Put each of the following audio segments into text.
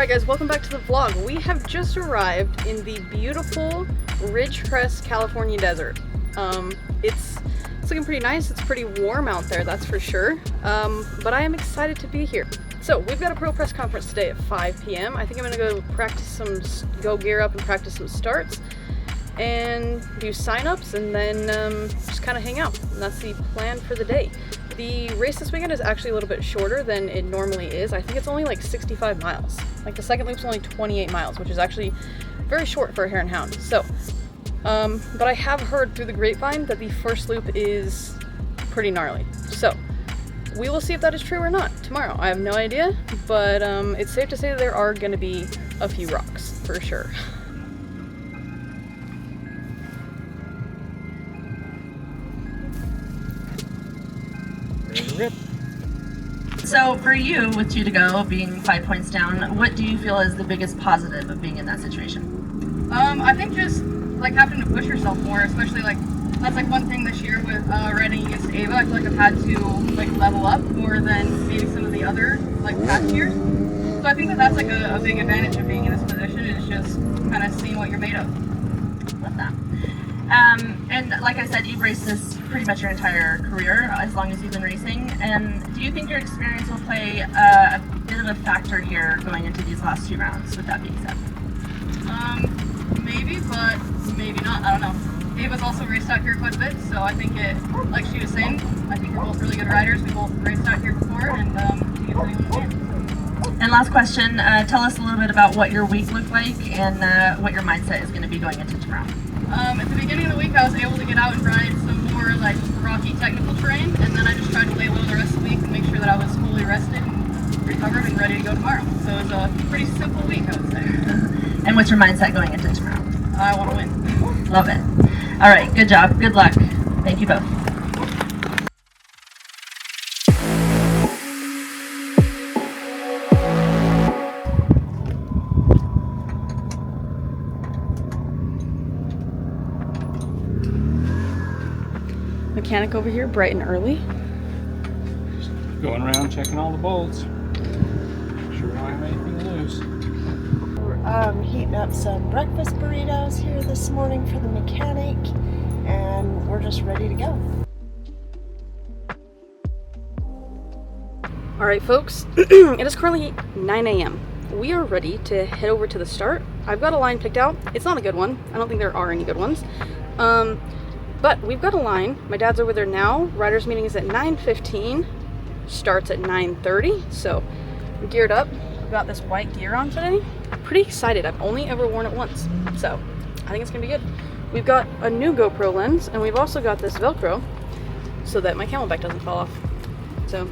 Alright guys, welcome back to the vlog. We have just arrived in the beautiful Ridgecrest, California desert. It's looking pretty nice. It's pretty warm out there, that's for sure. But I am excited to be here. So we've got a pro press conference today at 5 p.m. I think I'm gonna go gear up and practice some starts and do signups and then just kind of hang out. And that's the plan for the day. The race this weekend is actually a little bit shorter than it normally is. I think it's only like 65 miles. Like the second loop's only 28 miles, which is actually very short for a Hare and Hound. So, but I have heard through the grapevine that the first loop is pretty gnarly. So, we will see if that is true or not tomorrow. I have no idea, but it's safe to say that there are gonna be a few rocks, for sure. So for you, with 2 to go, being 5 points down, what do you feel is the biggest positive of being in that situation? I think just like having to push yourself more, especially like that's like one thing this year with riding against Ava. I feel like I've had to like level up more than maybe some of the other like past years. So I think that that's like a big advantage of being in this position is just kind of seeing what you're made of. Love that. And like I said, you've raced this pretty much your entire career, as long as you've been racing. And do you think your experience will play a bit of a factor here going into these last 2 rounds, with that being said? Maybe, but maybe not. I don't know. Ava's also raced out here quite a bit, so I think it, like she was saying, I think we're both really good riders. We both raced out here before, and she gives anyone a chance. And last question, tell us a little bit about what your week looked like and what your mindset is going to be going into tomorrow. At the beginning of the week, I was able to get out and ride some more like rocky technical terrain, and then I just tried to lay low the rest of the week and make sure that I was fully rested and recovered and ready to go tomorrow. So it was a pretty simple week, I would say. And what's your mindset going into tomorrow? I want to win. Love it. All right, good job. Good luck. Thank you both. Mechanic over here, bright and early. Going around checking all the bolts. Sure don't have anything loose. We're heating up some breakfast burritos here this morning for the mechanic, and we're just ready to go. Alright folks, it is currently 9 a.m. We are ready to head over to the start. I've got a line picked out. It's not a good one. I don't think there are any good ones. But we've got a line. My dad's over there now. Riders meeting is at 9:15. Starts at 9:30. So I'm geared up. I've got this white gear on today. Pretty excited. I've only ever worn it once. So I think it's gonna be good. We've got a new GoPro lens, and we've also got this Velcro so that my camelback doesn't fall off. So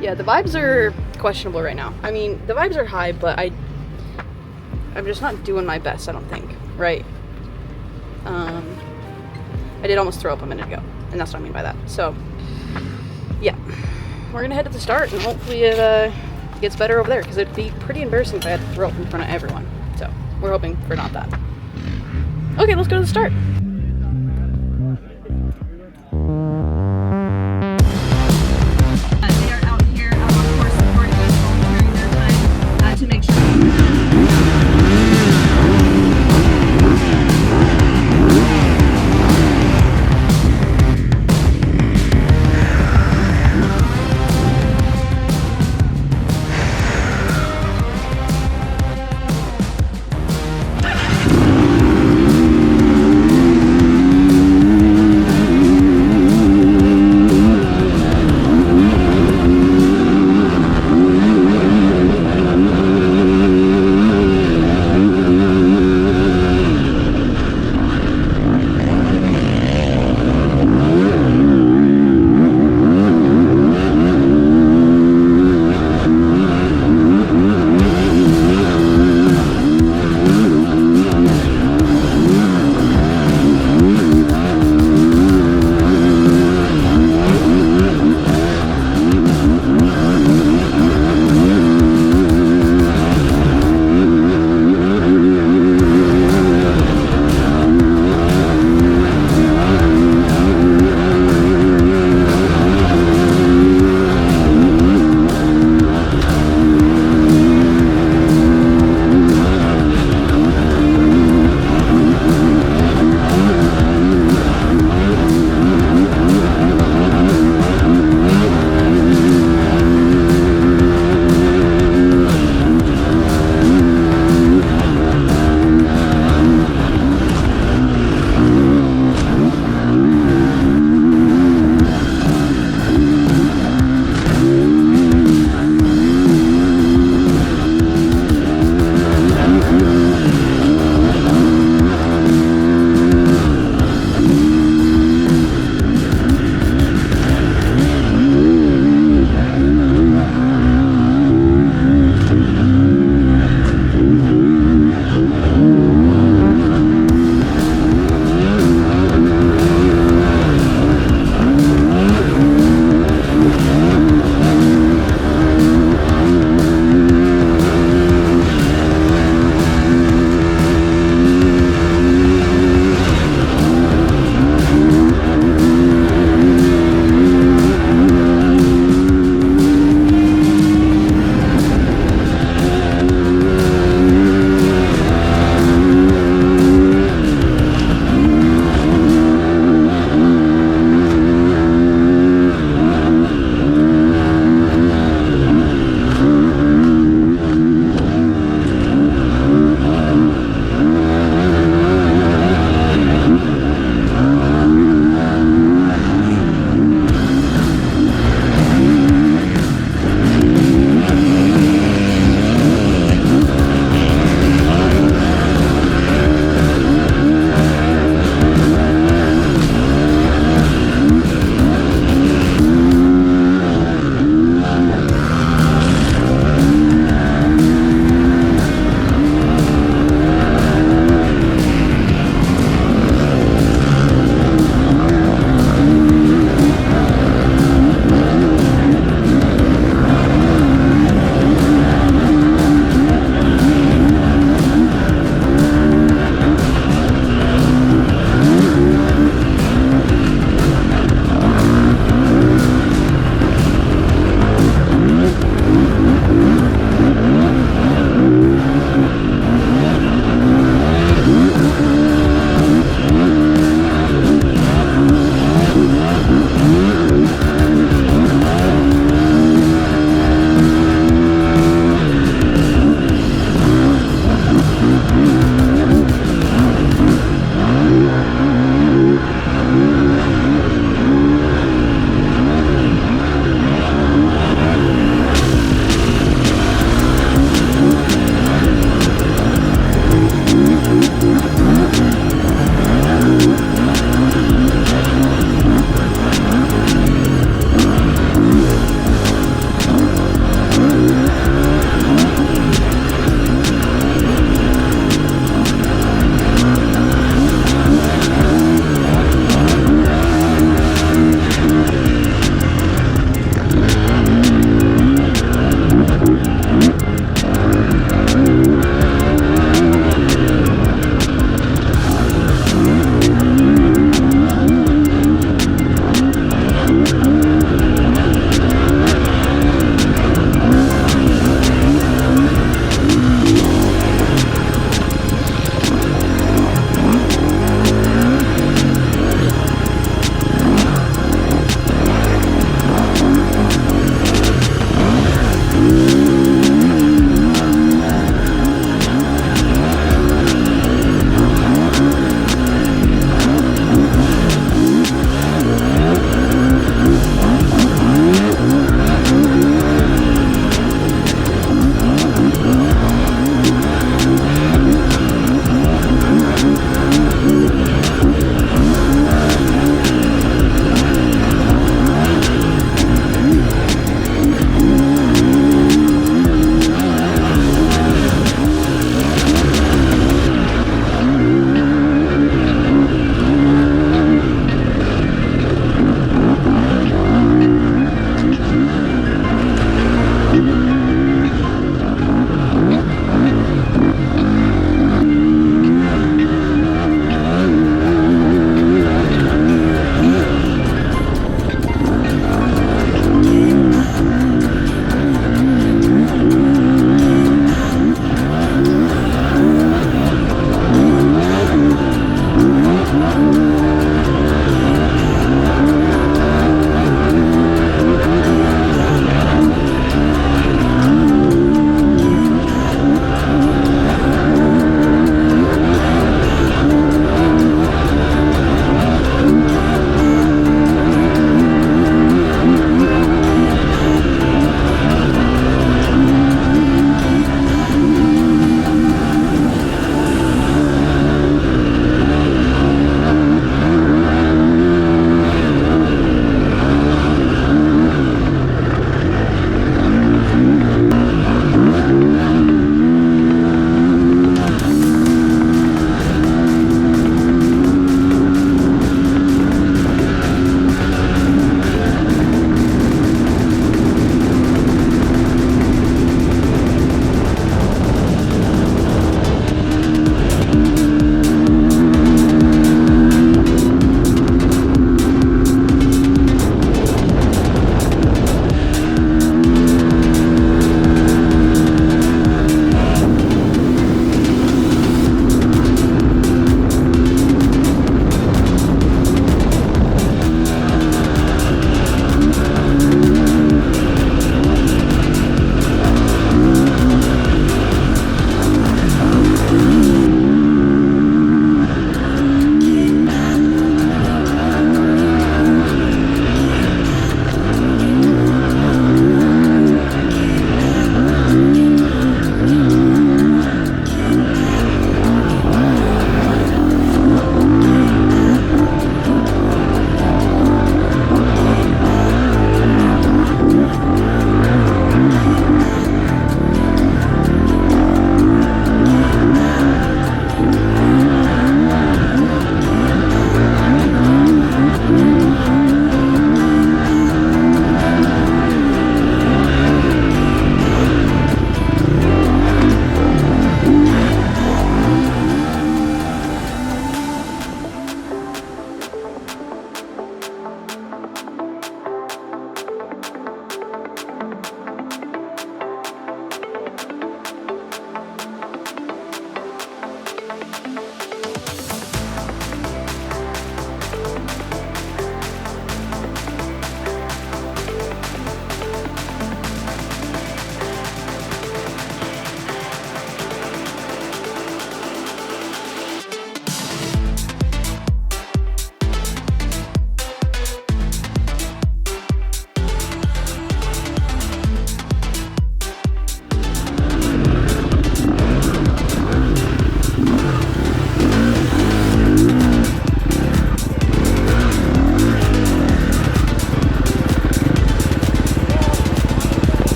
yeah, the vibes are questionable right now. I mean, the vibes are high, but I'm just not doing my best, I don't think, right? I did almost throw up a minute ago, and that's what I mean by that. So, yeah, we're gonna head to the start, and hopefully it gets better over there, because it'd be pretty embarrassing if I had to throw up in front of everyone. So, we're hoping for not that. Okay, let's go to the start. They are out here on course supporting us during their time to make sure.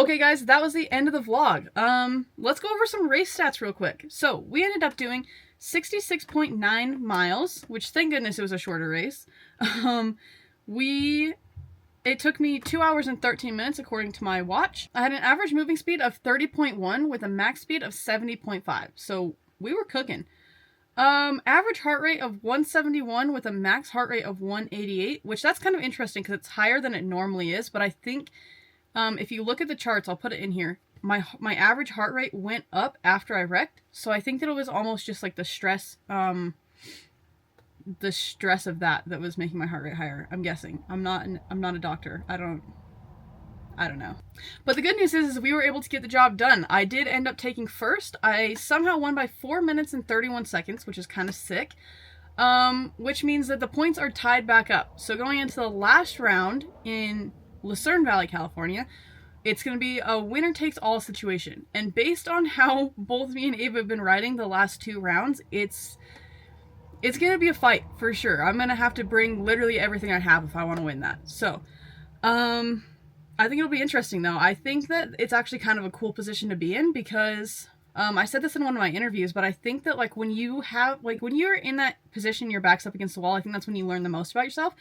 Okay guys, that was the end of the vlog. Let's go over some race stats real quick. So we ended up doing 66.9 miles, which thank goodness it was a shorter race. It took me 2 hours and 13 minutes according to my watch. I had an average moving speed of 30.1 with a max speed of 70.5. So we were cooking. Average heart rate of 171 with a max heart rate of 188, which that's kind of interesting because it's higher than it normally is. But I think if you look at the charts, I'll put it in here. My average heart rate went up after I wrecked. So I think that it was almost just like the stress of that was making my heart rate higher. I'm guessing. I'm not a doctor. I don't know. But the good news is we were able to get the job done. I did end up taking first. I somehow won by 4 minutes and 31 seconds, which is kind of sick. Which means that the points are tied back up. So going into the last round in Lucerne Valley, California, it's going to be a winner takes all situation. And based on how both me and Ava have been riding the last 2 rounds, it's going to be a fight for sure. I'm going to have to bring literally everything I have if I want to win that. So, I think it'll be interesting though. I think that it's actually kind of a cool position to be in because, I said this in one of my interviews, but I think that like when you're in that position, your back's up against the wall, I think that's when you learn the most about yourself.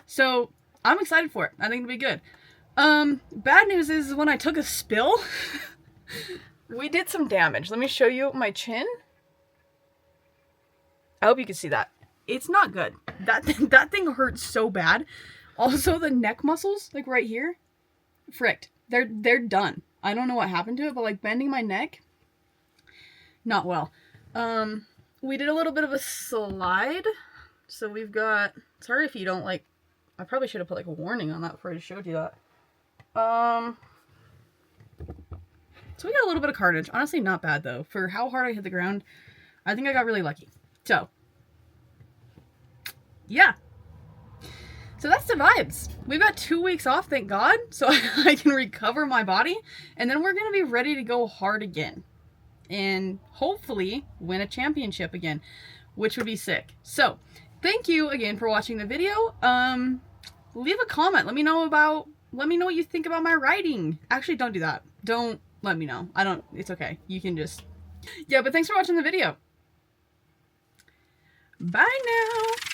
So I'm excited for it. I think it'll be good. Bad news is when I took a spill, we did some damage. Let me show you my chin. I hope you can see that. It's not good. That thing hurts so bad. Also, the neck muscles, like right here, fricked. They're done. I don't know what happened to it, but like bending my neck, not well. We did a little bit of a slide. So we've got, sorry if you don't like, I probably should have put like a warning on that before I showed you that. So we got a little bit of carnage. Honestly, not bad though. For how hard I hit the ground, I think I got really lucky. So, yeah. So that's the vibes. We've got 2 weeks off, thank God, so I can recover my body, and then we're going to be ready to go hard again. And hopefully win a championship again, which would be sick. So, thank you again for watching the video. Leave a comment. Let me know what you think about my riding. Actually, don't do that. Don't let me know. It's okay. You can just, yeah, but thanks for watching the video. Bye now.